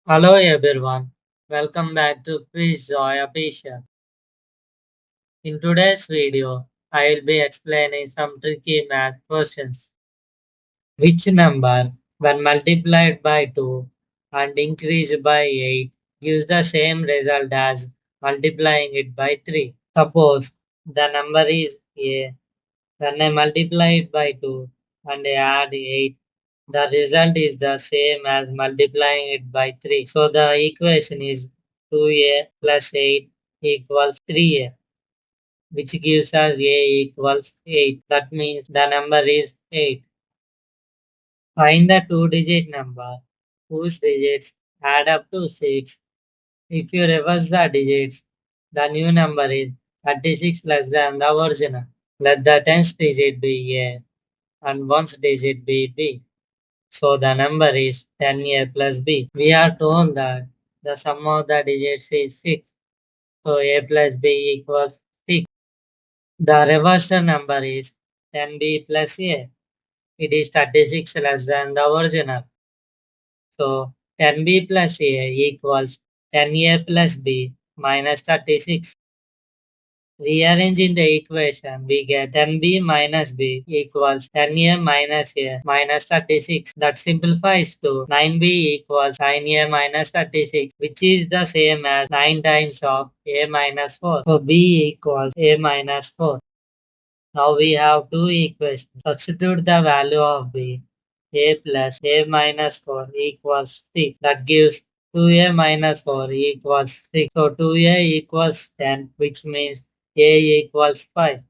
Hello everyone, welcome back to Quiz Joy of Asia. In today's video, I will be explaining some tricky math questions. Which number, when multiplied by 2 and increased by 8, gives the same result as multiplying it by 3? Suppose the number is A. When I multiply it by 2 and I add 8, the result is the same as multiplying it by 3. So the equation is 2a plus 8 equals 3a, which gives us a equals 8. That means the number is 8. Find the two-digit number whose digits add up to 6. If you reverse the digits, the new number is 36 less than the original. Let the tens digit be a and ones digit be b. So the number is 10a plus b. We are told that the sum of the digits is 6. So a plus b equals 6. The reversed number is 10b plus a. It is 36 less than the original. So 10b plus a equals 10a plus b minus 36. Rearranging the equation, we get 10b minus b equals 10a minus a minus 36. That simplifies to 9b equals 9a minus 36, which is the same as 9 times of a minus 4. So b equals a minus 4. Now we have two equations. Substitute the value of b. A plus a minus 4 equals 6. That gives 2a minus 4 equals 6. So 2a equals 10, which means a equals 5.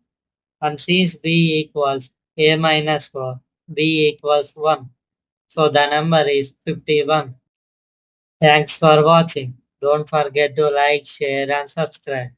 And since b equals a minus 4, b equals 1. So the number is 51. Thanks for watching. Don't forget to like, share and subscribe.